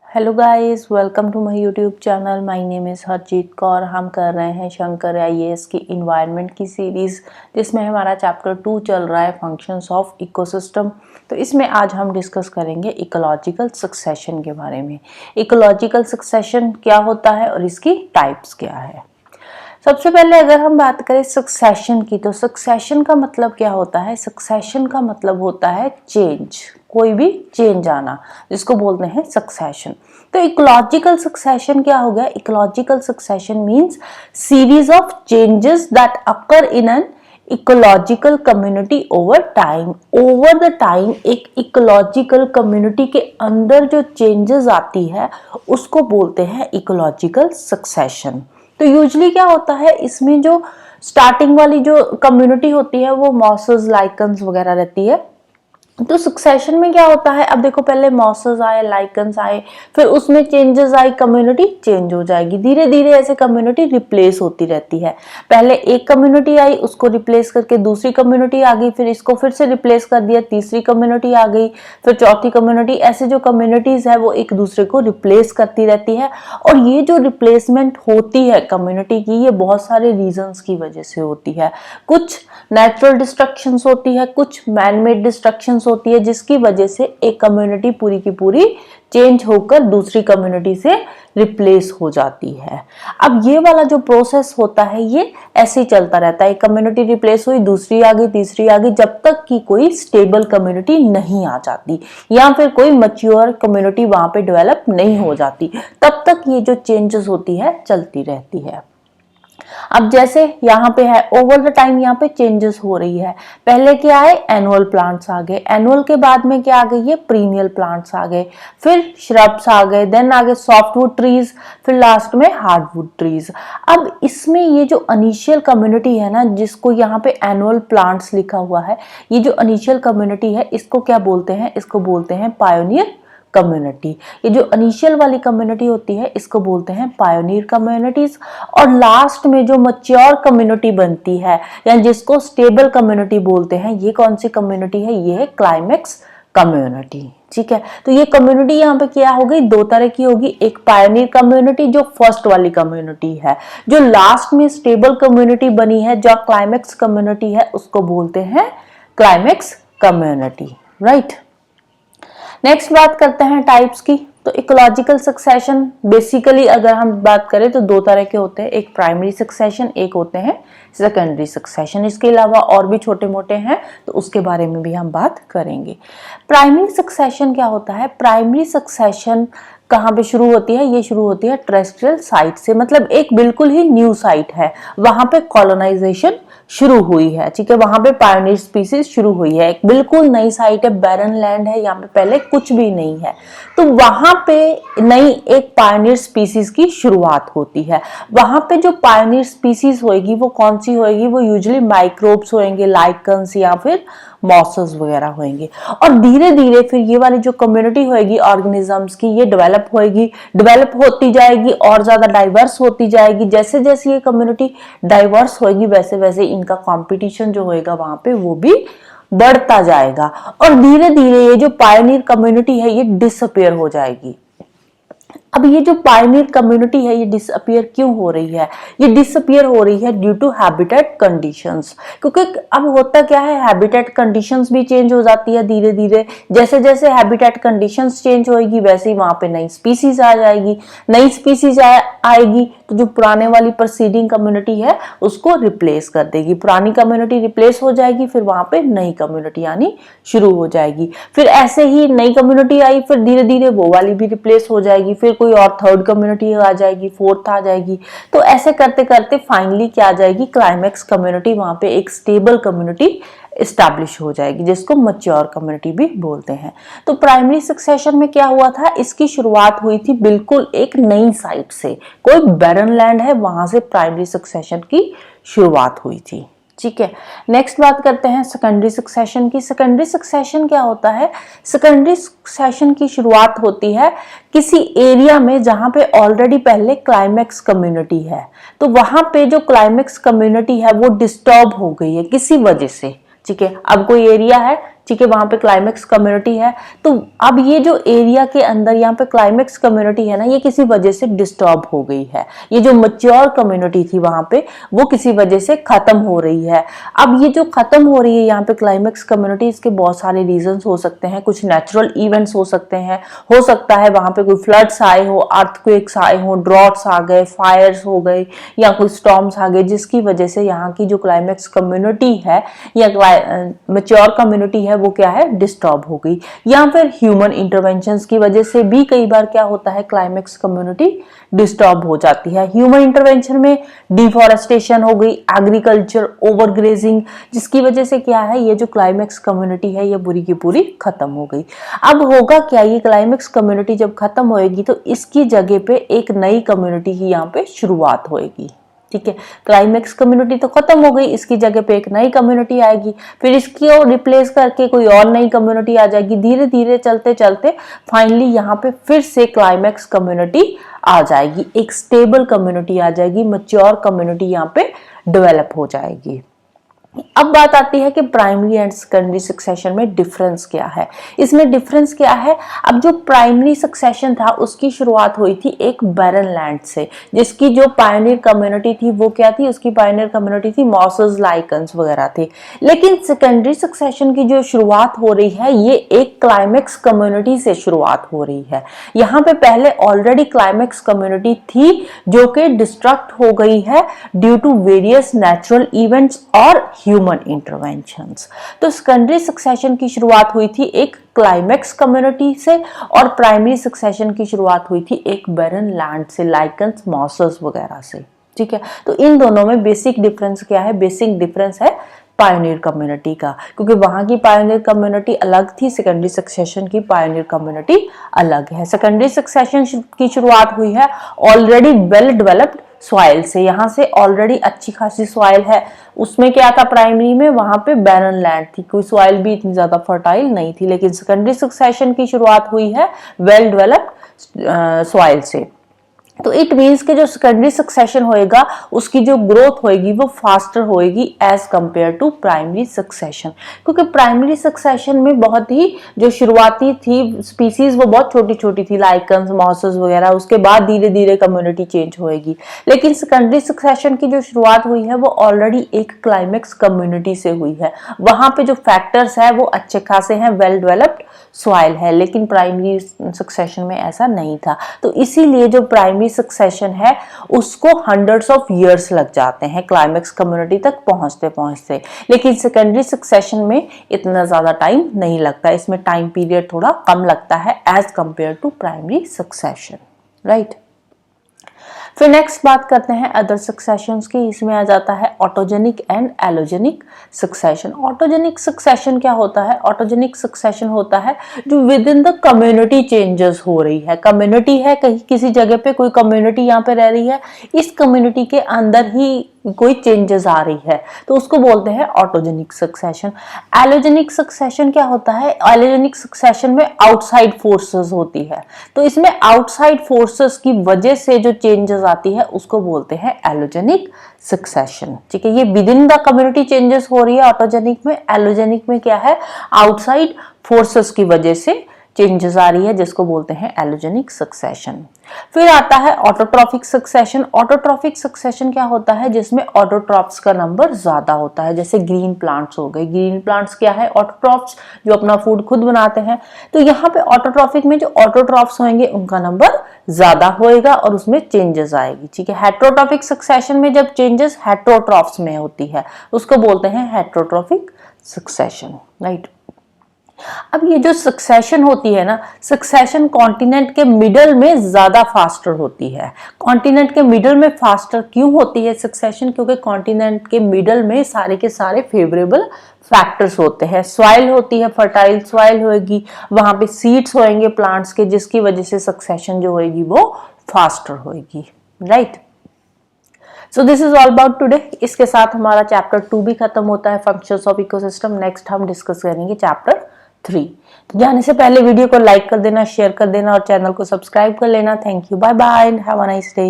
Hello guys, welcome to my YouTube channel. My name is Harjeet Kaur. हम कर रहे हैं शंकर आईएएस की इन्वायरमेंट की सीरीज़, जिसमें हमारा चैप्टर 2 चल रहा है फंक्शंस ऑफ इकोसिस्टम। तो इसमें आज हम डिस्कस करेंगे इकोलॉजिकल सक्सेशन के बारे में। इकोलॉजिकल सक्सेशन क्या होता है और इसकी टाइप्स क्या है। सबसे पहले अगर हम बात करें सक्सेशन की, तो सक्सेशन का मतलब क्या होता है। सक्सेशन का मतलब होता है चेंज, कोई भी चेंज आना, जिसको बोलते हैं सक्सेशन। तो इकोलॉजिकल सक्सेशन क्या हो गया। Ecological succession means series of changes that occur in an ecological community over time. Over the time एक इकोलॉजिकल कम्युनिटी के अंदर जो चेंजेस आती है उसको बोलते हैं इकोलॉजिकल सक्सेशन। तो यूजली क्या होता है, इसमें जो स्टार्टिंग वाली जो कम्युनिटी होती है वो मॉसेस, लाइकन्स वगैरह रहती है। तो सक्सेशन में क्या होता है, अब देखो पहले मॉसेस आए, लाइकन्स आए, फिर उसमें चेंजेस आई, कम्युनिटी चेंज हो जाएगी। धीरे धीरे ऐसे कम्युनिटी रिप्लेस होती रहती है। पहले एक कम्युनिटी आई, उसको रिप्लेस करके दूसरी कम्युनिटी आ गई, फिर इसको फिर से रिप्लेस कर दिया, तीसरी कम्युनिटी आ गई, फिर चौथी कम्युनिटी। ऐसे जो कम्युनिटीज है वो एक दूसरे को रिप्लेस करती रहती है। और ये जो रिप्लेसमेंट होती है कम्युनिटी की, ये बहुत सारे रीजंस की वजह से होती है। कुछ नेचुरल डिस्ट्रक्शंस होती है, कुछ मैन मेड डिस्ट्रक्शंस होती है, जिसकी वजह से एक कम्युनिटी पूरी की पूरी चेंज होकर दूसरी कम्युनिटी से रिप्लेस हो जाती है। अब ये वाला जो प्रोसेस होता है ये ऐसे ही चलता रहता है। एक कम्युनिटी रिप्लेस हुई, दूसरी आ गई, तीसरी आ गई, जब तक कि कोई स्टेबल कम्युनिटी नहीं आ जाती या फिर कोई मैच्योर कम्युनिटी वहां पे डेवलप नहीं हो जाती, तब तक ये जो चेंजेस होती है चलती रहती है। अब जैसे यहाँ पे है, ओवर द टाइम यहाँ पे चेंजेस हो रही है। पहले क्या है, एनुअल प्लांट्स आ गए, एनुअल के बाद में क्या आ गई है, पीरियड प्लांट्स आ गए, फिर श्रब्स आ गए, देन आ गए सॉफ्टवुड ट्रीज, फिर लास्ट में हार्डवुड ट्रीज। अब इसमें ये जो इनिशियल कम्युनिटी है ना, जिसको यहाँ पे एनुअल प्लांट्स लिखा हुआ है, ये जो इनिशियल कम्युनिटी है इसको क्या बोलते हैं, इसको बोलते हैं पायोनियर कम्युनिटी। ये जो इनिशियल वाली कम्युनिटी होती है इसको बोलते हैं पायोनियर कम्युनिटीज। और लास्ट में जो मैच्योर कम्युनिटी बनती है या जिसको स्टेबल कम्युनिटी बोलते हैं, ये कौन सी कम्युनिटी है, ये है क्लाइमेक्स कम्युनिटी। ठीक है, तो ये कम्युनिटी यहाँ पे क्या होगी, दो तरह की होगी। एक पायोनियर कम्युनिटी जो फर्स्ट वाली कम्युनिटी है, जो लास्ट में स्टेबल कम्युनिटी बनी है, जो क्लाइमेक्स कम्युनिटी है, उसको बोलते हैं क्लाइमेक्स कम्युनिटी। राइट, नेक्स्ट बात करते हैं टाइप्स की। तो इकोलॉजिकल सक्सेशन बेसिकली अगर हम बात करें तो दो तरह के होते हैं, एक प्राइमरी सक्सेशन, एक होते हैं सेकेंडरी सक्सेशन। इसके अलावा और भी छोटे मोटे हैं, तो उसके बारे में भी हम बात करेंगे। प्राइमरी सक्सेशन क्या होता है, प्राइमरी सक्सेशन कहाँ पे शुरू होती है, ये शुरू होती है टेरेस्ट्रियल साइट से। मतलब एक बिल्कुल ही न्यू साइट है, वहां पे कॉलोनाइजेशन शुरू हुई है। ठीक है, वहां पे पायोनियर स्पीसीज शुरू हुई है, एक बिल्कुल नई साइट है, बैरन लैंड है, यहाँ पे पहले कुछ भी नहीं है। तो वहां पे नई एक पायोनियर स्पीसीज की शुरुआत होती है। वहां पे जो पायोनियर स्पीसीज होएगी वो कौन सी होएगी, वो यूजुअली माइक्रोब्स होंगे, लाइकन्स या फिर मॉसेस वगैरह होंगे। और धीरे धीरे फिर ये वाली जो कम्युनिटी होएगी ऑर्गेनिजम्स की, ये डेवलप होएगी, डेवलप होती जाएगी और ज्यादा डाइवर्स होती जाएगी। जैसे जैसे ये कम्युनिटी डाइवर्स होएगी वैसे वैसे इनका कंपटीशन जो होएगा वहां पे वो भी बढ़ता जाएगा। और धीरे धीरे ये जो पायोनियर कम्युनिटी है ये डिसअपीयर हो जाएगी। अब ये जो पायोनियर कम्युनिटी है ये डिसअपीयर क्यों हो रही है, ये डिसअपीयर हो रही है ड्यू टू हैबिटेट कंडीशंस। क्योंकि अब होता क्या है, हैबिटेट कंडीशंस भी चेंज हो जाती है धीरे धीरे। जैसे जैसे हैबिटेट कंडीशंस चेंज होएगी वैसे ही वहां पे नई स्पीसीज आ जाएगी। नई स्पीसीज आएगी तो जो पुराने वाली प्रोसीडिंग कम्युनिटी है उसको रिप्लेस कर देगी। पुरानी कम्युनिटी रिप्लेस हो जाएगी, फिर वहां पे नई कम्युनिटी आनी शुरू हो जाएगी। फिर ऐसे ही नई कम्युनिटी आई, फिर धीरे धीरे वो वाली भी रिप्लेस हो जाएगी, फिर कोई और थर्ड कम्युनिटी आ जाएगी, फोर्थ आ जाएगी। तो ऐसे करते करते फाइनली क्या आ जाएगी, क्लाइमेक्स कम्युनिटी, वहां पे एक स्टेबल कम्युनिटी एस्टैब्लिश हो जाएगी, जिसको मैच्योर कम्युनिटी भी बोलते हैं। तो प्राइमरी सक्सेशन में क्या हुआ था, इसकी शुरुआत हुई थी बिल्कुल एक नई साइट से, कोई बैरन लैंड है वहां से प्राइमरी सक्सेशन की शुरुआत हुई थी। ठीक है, नेक्स्ट बात करते हैं सेकेंडरी सक्सेशन की। सेकेंडरी सक्सेशन क्या होता है, सेकेंडरी सक्सेशन की शुरुआत होती है किसी एरिया में जहां पे ऑलरेडी पहले क्लाइमेक्स कम्युनिटी है। तो वहां पे जो क्लाइमेक्स कम्युनिटी है वो डिस्टर्ब हो गई है किसी वजह से। ठीक है, अब कोई एरिया है, ठीक है, वहां पे क्लाइमेक्स कम्युनिटी है। तो अब ये जो एरिया के अंदर यहाँ पे क्लाइमेक्स कम्युनिटी है ना, ये किसी वजह से डिस्टर्ब हो गई है। ये जो मैच्योर कम्युनिटी थी वहां पे, वो किसी वजह से खत्म हो रही है। अब ये जो खत्म हो रही है यहाँ पे क्लाइमेक्स कम्युनिटी, इसके बहुत सारे रीजंस हो सकते हैं। कुछ नेचुरल इवेंट्स हो सकते हैं, हो सकता है वहां पे कोई फ्लड्स आए हो, अर्थक्वेक्स आए हो, ड्रॉट्स आ गए, फायर्स हो गए, या कोई स्टॉर्म्स आ गए, जिसकी वजह से यहाँ की जो क्लाइमेक्स कम्युनिटी है या मैच्योर कम्युनिटी है वो क्या है, डिस्टर्ब हो गई। या फिर ह्यूमन इंटरवेंशंस की वजह से भी कई बार क्या होता है, क्लाइमेक्स कम्युनिटी डिस्टर्ब हो जाती है। ह्यूमन इंटरवेंशन में डिफॉरेस्टेशन हो गई, एग्रीकल्चर, ओवरग्रेजिंग, जिसकी वजह से क्या है, ये जो क्लाइमेक्स कम्युनिटी है ये पूरी की पूरी खत्म हो गई। अब होगा क्या, ये क्लाइमेक्स कम्युनिटी जब खत्म होएगी तो इसकी जगह पे एक नई कम्युनिटी की यहाँ पे शुरुआत होएगी। ठीक है, क्लाइमेक्स कम्युनिटी तो खत्म हो गई, इसकी जगह पे एक नई कम्युनिटी आएगी, फिर इसकी और रिप्लेस करके कोई और नई कम्युनिटी आ जाएगी। धीरे धीरे चलते चलते फाइनली यहाँ पे फिर से क्लाइमेक्स कम्युनिटी आ जाएगी, एक स्टेबल कम्युनिटी आ जाएगी, मैच्योर कम्युनिटी यहाँ पे डेवलप हो जाएगी। अब बात आती है कि प्राइमरी एंड सेकेंडरी सक्सेशन में डिफरेंस क्या है। इसमें डिफरेंस क्या है, अब जो प्राइमरी सक्सेशन था उसकी शुरुआत हुई थी एक बैरन लैंड से, जिसकी जो पायनियर कम्युनिटी थी वो क्या थी, उसकी पायनियर कम्युनिटी थी मॉसेस, लाइकन्स वगैरह थे। लेकिन सेकेंडरी सक्सेशन की जो शुरुआत हो रही है ये एक क्लाइमेक्स कम्युनिटी से शुरुआत हो रही है। यहाँ पे पहले ऑलरेडी क्लाइमेक्स कम्युनिटी थी जो कि डिस्ट्रक्ट हो गई है due to various natural events और ह्यूमन इंटरवेंशंस। तो सेकेंडरी सक्सेशन की शुरुआत हुई थी एक क्लाइमेक्स कम्युनिटी से और प्राइमरी सक्सेशन की शुरुआत हुई थी एक बैरन लैंड से, लाइकन्स, मॉसेस वगैरह से। ठीक है, तो इन दोनों में बेसिक डिफरेंस क्या है, बेसिक डिफरेंस है पायनियर कम्युनिटी का, क्योंकि वहां की पायनियर कम्युनिटी अलग थी, सेकेंडरी सक्सेशन की पायनियर कम्युनिटी अलग है। सेकेंडरी सक्सेशन की शुरुआत हुई है ऑलरेडी वेल डेवलप्ड सॉइल से, यहाँ से ऑलरेडी अच्छी खासी सॉइल है। उसमें क्या था, प्राइमरी में वहां पे बैरन लैंड थी, कोई सॉइल भी इतनी ज्यादा फर्टाइल नहीं थी। लेकिन सेकेंडरी सक्सेशन की शुरुआत हुई है वेल डेवलप्ड सॉइल से। तो इट मीन्स कि जो सेकेंडरी सक्सेशन होएगा उसकी जो ग्रोथ होएगी वो फास्टर होएगी as compared to primary succession, क्योंकि प्राइमरी सक्सेशन में बहुत ही जो शुरुआती थी स्पीसीज वो बहुत छोटी छोटी थी, लाइकन्स, मॉसेस वगैरह, उसके बाद धीरे धीरे कम्युनिटी चेंज होएगी। लेकिन सेकेंडरी सक्सेशन की जो शुरुआत हुई है वो ऑलरेडी एक क्लाइमेक्स कम्युनिटी से हुई है, वहां पे जो फैक्टर्स है वो अच्छे खासे हैं, वेल डेवलप्ड सॉइल है। लेकिन प्राइमरी सक्सेशन में ऐसा नहीं था, तो इसीलिए जो प्राइमरी सक्सेशन है उसको हंड्रेड्स ऑफ इयर्स लग जाते हैं क्लाइमेक्स कम्युनिटी तक पहुंचते पहुंचते। लेकिन सेकेंडरी सक्सेशन में इतना ज्यादा टाइम नहीं लगता, इसमें टाइम पीरियड थोड़ा कम लगता है as compared to primary succession, right. फिर नेक्स्ट बात करते हैं अदर सक्सेशंस की। इसमें आ जाता है autogenic and allogenic succession. Autogenic succession क्या होता है, ऑटोजेनिक सक्सेशन होता है जो within the community changes हो रही है। कम्युनिटी है, कहीं किसी जगह पे कोई कम्युनिटी यहाँ पे रह रही है, इस कम्युनिटी के अंदर ही कोई चेंजेस आ रही है तो उसको बोलते हैं ऑटोजेनिक सक्सेशन। एलोजेनिक सक्सेशन क्या होता है, एलोजेनिक सक्सेशन में आउटसाइड फोर्सेस होती है, तो इसमें आउटसाइड फोर्सेस की वजह से जो चेंजेस आती है उसको बोलते हैं एलोजेनिक सक्सेशन। ठीक है, ये with in the community changes हो रही है ऑटोजेनिक में। एलोजेनिक में क्या है, आउटसाइड फोर्सेस की वजह से चेंजेस आ रही है, जिसको बोलते हैं एलोजेनिक सक्सेशन। फिर आता है ऑटोट्रॉफिक सक्सेशन। ऑटोट्रॉफिक सक्सेशन क्या होता है, जिसमें ऑटोट्रॉप्स का नंबर ज्यादा होता है, जैसे ग्रीन प्लांट्स हो गए। ग्रीन प्लांट्स क्या है, ऑटोट्रॉप्स, जो अपना फूड खुद बनाते हैं। तो यहाँ पे ऑटोट्रॉफिक में जो ऑटोट्रॉप्स होंगे उनका नंबर ज्यादा होएगा और उसमें चेंजेस आएगी। ठीक है, हेट्रोट्रॉफिक सक्सेशन में जब चेंजेस हेट्रोट्रॉप्स में होती है उसको बोलते हैं हेट्रोट्रॉफिक सक्सेशन, राइट। अब ये जो सक्सेशन होती है ना, सक्सेशन कॉन्टिनेंट के मिडल में ज्यादा फास्टर होती है। कॉन्टिनेंट के मिडल में फास्टर क्यों होती है सक्सेशन, क्योंकि कॉन्टिनेंट के मिडल में सारे के सारे फेवरेबल फैक्टर्स होते हैं। सॉइल होती है, फर्टाइल सॉइल होगी, वहां पे सीड्स होंगे प्लांट्स के, जिसकी वजह से सक्सेशन जो होगी वो फास्टर होगी, right. So this is all about today. इसके साथ हमारा चैप्टर 2 भी खत्म होता है, फंक्शंस ऑफ इकोसिस्टम। नेक्स्ट हम डिस्कस करेंगे चैप्टर 3। तो जाने से पहले वीडियो को लाइक कर देना, शेयर कर देना और चैनल को सब्सक्राइब कर लेना। Thank you, bye bye and have a nice day.